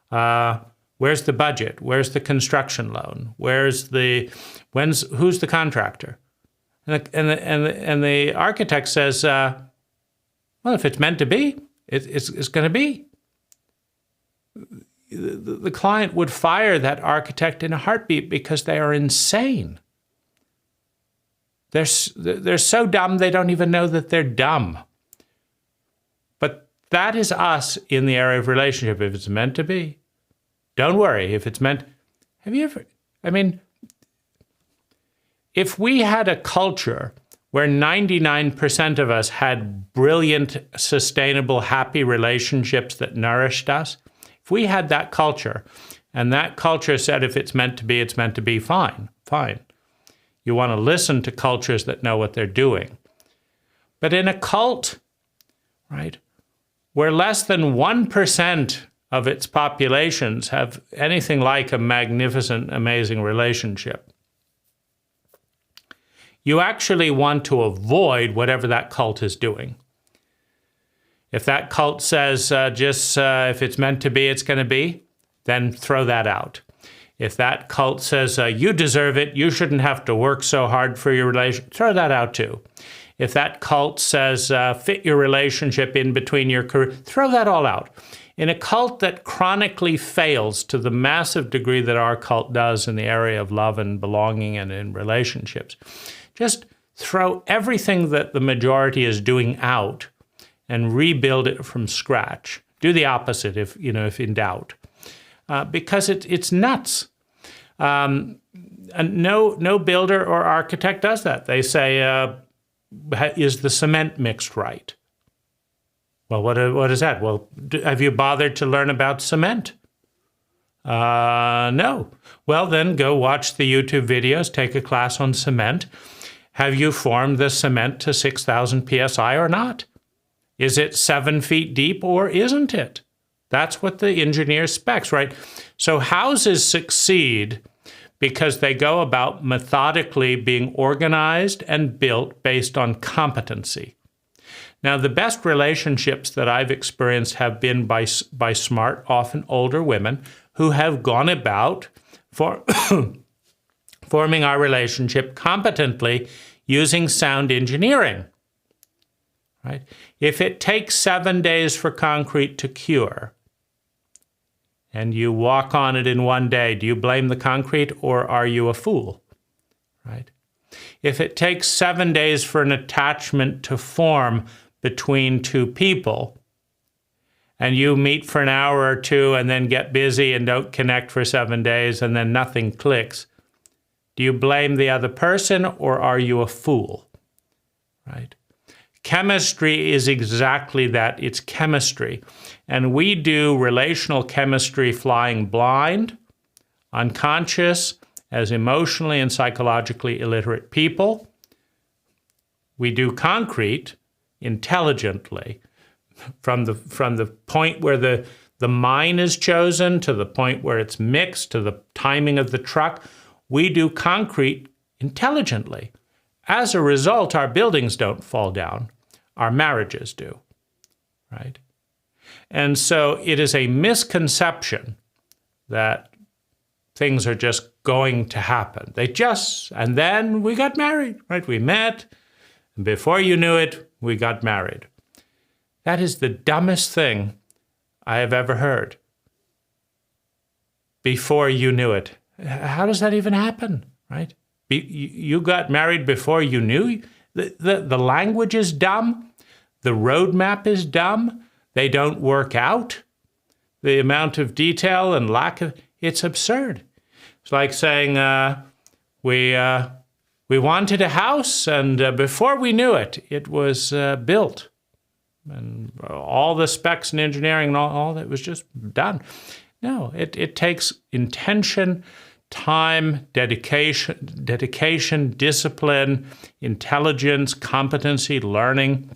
Where's the budget? Where's the construction loan? Who's the contractor? And the architect says, well, if it's meant to be, it's going to be. The client would fire that architect in a heartbeat because they are insane. They're so dumb they don't even know that they're dumb. But that is us in the area of relationship. If it's meant to be, don't worry. If it's meant, if we had a culture where 99% of us had brilliant, sustainable, happy relationships that nourished us, if we had that culture, and that culture said if it's meant to be, fine. You want to listen to cultures that know what they're doing. But in a cult, right, where less than 1% of its populations have anything like a magnificent, amazing relationship, you actually want to avoid whatever that cult is doing. If that cult says if it's meant to be, it's going to be, then throw that out. If that cult says you deserve it, you shouldn't have to work so hard for your relationship, throw that out too. If that cult says fit your relationship in between your career, throw that all out. In a cult that chronically fails to the massive degree that our cult does in the area of love and belonging and in relationships, just throw everything that the majority is doing out and rebuild it from scratch. Do the opposite if in doubt. Because it's nuts. And no builder or architect does that. They say, is the cement mixed right? Well, what is that? Well, have you bothered to learn about cement? No. Well, then go watch the YouTube videos, take a class on cement. Have you formed the cement to 6,000 PSI or not? Is it 7 feet deep or isn't it? That's what the engineer specs, right? So houses succeed because they go about methodically being organized and built based on competency. Now, the best relationships that I've experienced have been by smart, often older women who have gone about forming our relationship competently using sound engineering. Right? If it takes 7 days for concrete to cure, and you walk on it in 1 day, do you blame the concrete or are you a fool? Right? If it takes 7 days for an attachment to form between two people, and you meet for an hour or two and then get busy and don't connect for 7 days and then nothing clicks, do you blame the other person or are you a fool? Right? Chemistry is exactly that. It's chemistry. And we do relational chemistry flying blind, unconscious, as emotionally and psychologically illiterate people. We do concrete intelligently from the point where the mine is chosen to the point where it's mixed to the timing of the truck. We do concrete intelligently. As a result, our buildings don't fall down. Our marriages do, right? And so it is a misconception that things are just going to happen. And then we got married, right? We met, and before you knew it, we got married. That is the dumbest thing I have ever heard. Before you knew it. How does that even happen, right? You got married before you knew? The language is dumb. The roadmap is dumb. They don't work out. The amount of detail and lack of, it's absurd. It's like saying we We wanted a house, and before we knew it, it was built. And all the specs and engineering and all that was just done. No, it takes intention, time, dedication, discipline, intelligence, competency, learning.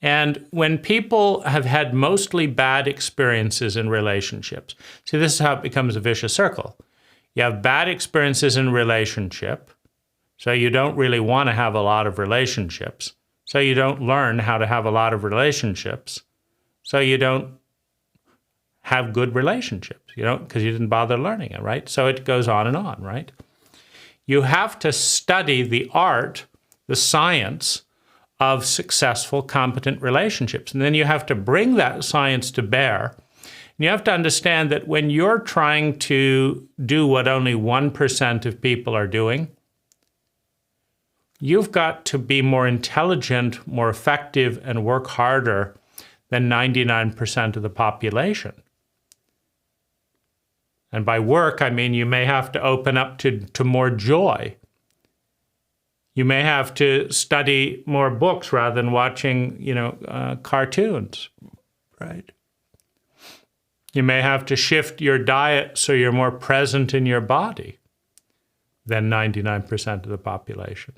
And when people have had mostly bad experiences in relationships, see, this is how it becomes a vicious circle. You have bad experiences in relationship, so you don't really want to have a lot of relationships. So you don't learn how to have a lot of relationships. So you don't have good relationships, because you didn't bother learning it, right? So it goes on and on, right? You have to study the art, the science of successful, competent relationships. And then you have to bring that science to bear. And you have to understand that when you're trying to do what only 1% of people are doing, you've got to be more intelligent, more effective, and work harder than 99% of the population. And by work, I mean you may have to open up to more joy. You may have to study more books rather than watching, cartoons, right? You may have to shift your diet so you're more present in your body than 99% of the population.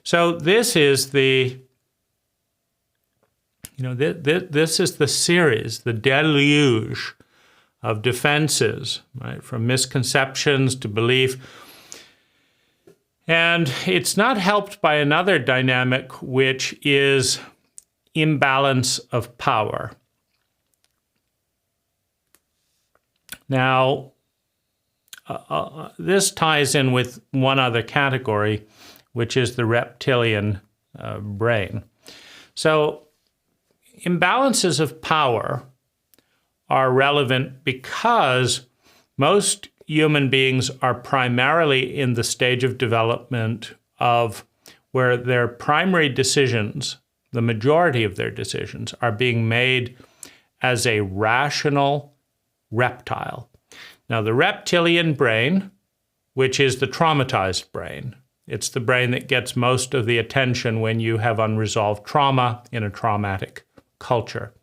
So this is this is the series, the deluge of defenses, right? From misconceptions to belief. And it's not helped by another dynamic, which is imbalance of power. Now, this ties in with one other category, which is the reptilian brain. So imbalances of power are relevant because most human beings are primarily in the stage of development of where their primary decisions, the majority of their decisions, are being made as a rational reptile. Now, the reptilian brain, which is the traumatized brain, it's the brain that gets most of the attention when you have unresolved trauma in a traumatic culture.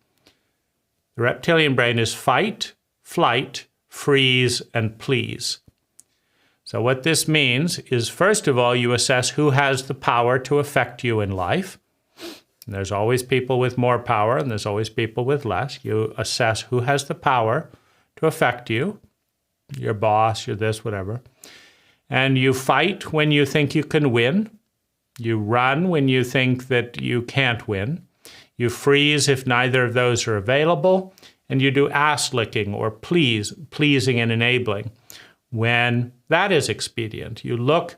The reptilian brain is fight, flight, freeze, and please. So what this means is, first of all, you assess who has the power to affect you in life. And there's always people with more power, and there's always people with less. You assess who has the power to affect you, your boss, your this, whatever. And you fight when you think you can win. You run when you think that you can't win. You freeze if neither of those are available. And you do ass licking or pleasing and enabling when that is expedient. You look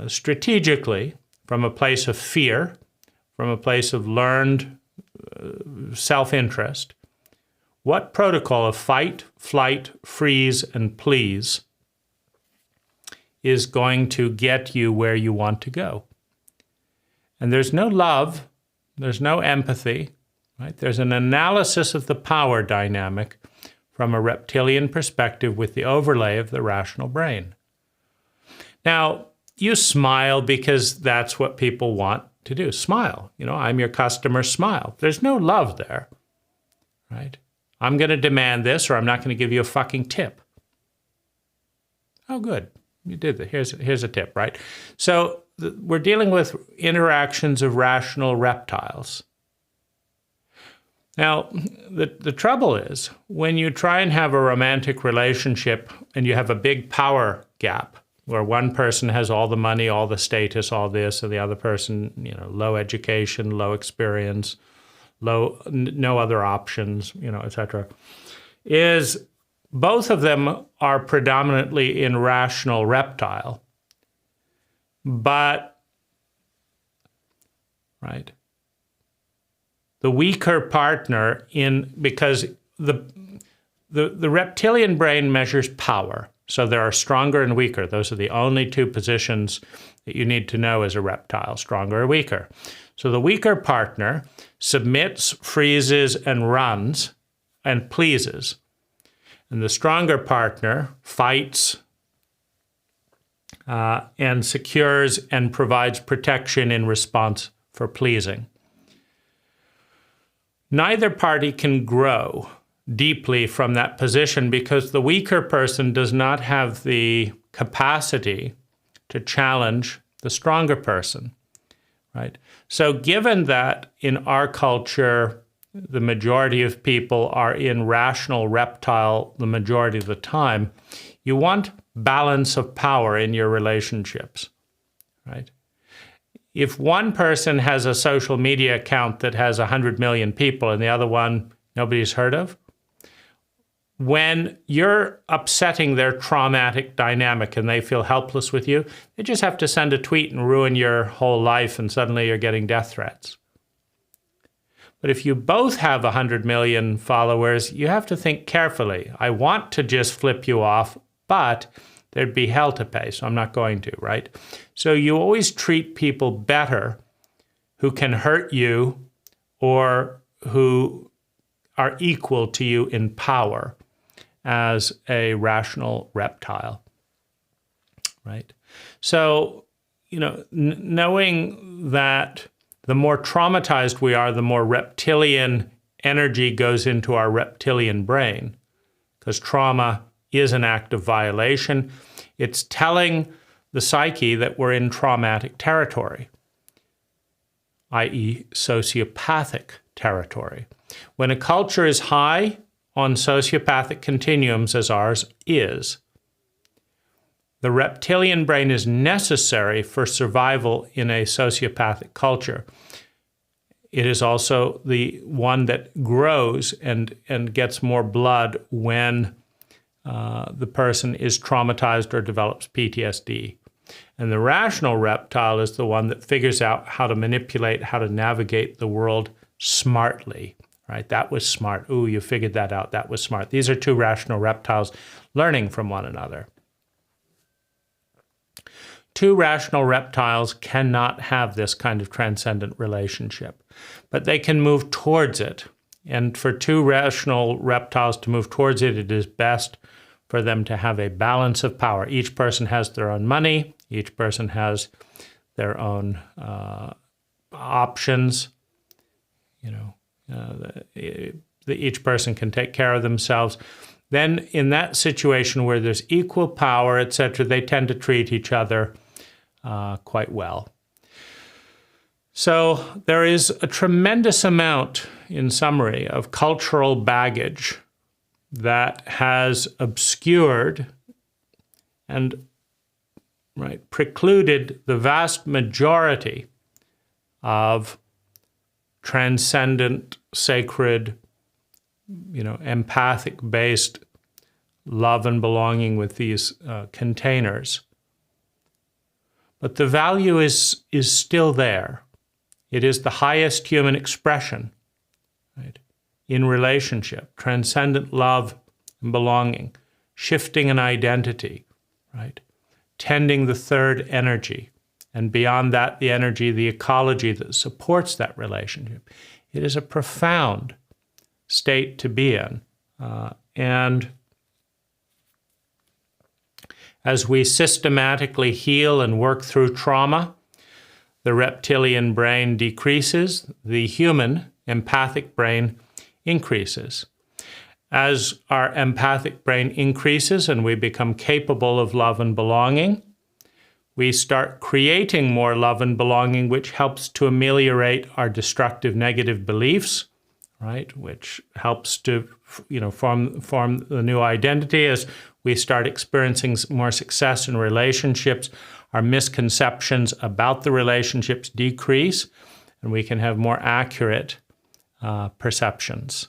strategically from a place of fear, from a place of learned self-interest. What protocol of fight, flight, freeze, and please is going to get you where you want to go? And there's no love, there's no empathy, right? There's an analysis of the power dynamic from a reptilian perspective with the overlay of the rational brain. Now, you smile because that's what people want to do. Smile. I'm your customer, smile. There's no love there, right? I'm going to demand this, or I'm not going to give you a fucking tip. Oh, good. You did that. Here's a tip, right? So we're dealing with interactions of rational reptiles. Now, the trouble is, when you try and have a romantic relationship and you have a big power gap, where one person has all the money, all the status, all this, and the other person, low education, low experience, no other options, etc., is both of them are predominantly in rational reptile, but, right, the weaker partner because the reptilian brain measures power. So there are stronger and weaker. Those are the only two positions that you need to know as a reptile, stronger or weaker. So the weaker partner submits, freezes, and runs and pleases. And the stronger partner fights, and secures and provides protection in response for pleasing. Neither party can grow deeply from that position because the weaker person does not have the capacity to challenge the stronger person, right? So given that in our culture, the majority of people are in rational reptile the majority of the time, you want balance of power in your relationships, right? If one person has a social media account that has 100 million people and the other one nobody's heard of, when you're upsetting their traumatic dynamic and they feel helpless with you, they just have to send a tweet and ruin your whole life and suddenly you're getting death threats. But if you both have 100 million followers, you have to think carefully. I want to just flip you off, but there'd be hell to pay, so I'm not going to, right? So you always treat people better who can hurt you or who are equal to you in power as a rational reptile, right? So, knowing that the more traumatized we are, the more reptilian energy goes into our reptilian brain, because trauma is an act of violation. It's telling the psyche that we're in traumatic territory, i.e. sociopathic territory. When a culture is high on sociopathic continuums, as ours is, the reptilian brain is necessary for survival in a sociopathic culture. It is also the one that grows and gets more blood when the person is traumatized or develops PTSD. And the rational reptile is the one that figures out how to manipulate, how to navigate the world smartly, right? That was smart. Ooh, you figured that out. That was smart. These are two rational reptiles learning from one another. Two rational reptiles cannot have this kind of transcendent relationship, but they can move towards it. And for two rational reptiles to move towards it, it is best for them to have a balance of power. Each person has their own money. Each person has their own options. Each person can take care of themselves. Then in that situation where there's equal power, etc., they tend to treat each other quite well. So there is a tremendous amount, in summary, of cultural baggage that has obscured and precluded the vast majority of transcendent, sacred, empathic-based love and belonging with these containers. But the value is still there. It is the highest human expression, right? In relationship, transcendent love and belonging, shifting an identity, right? Tending the third energy, and beyond that, the energy, the ecology that supports that relationship. It is a profound state to be in. And as we systematically heal and work through trauma, the reptilian brain decreases, the human empathic brain increases. As our empathic brain increases and we become capable of love and belonging, we start creating more love and belonging, which helps to ameliorate our destructive negative beliefs, right? Which helps to, form the new identity. As we start experiencing more success in relationships, our misconceptions about the relationships decrease, and we can have more accurate perceptions.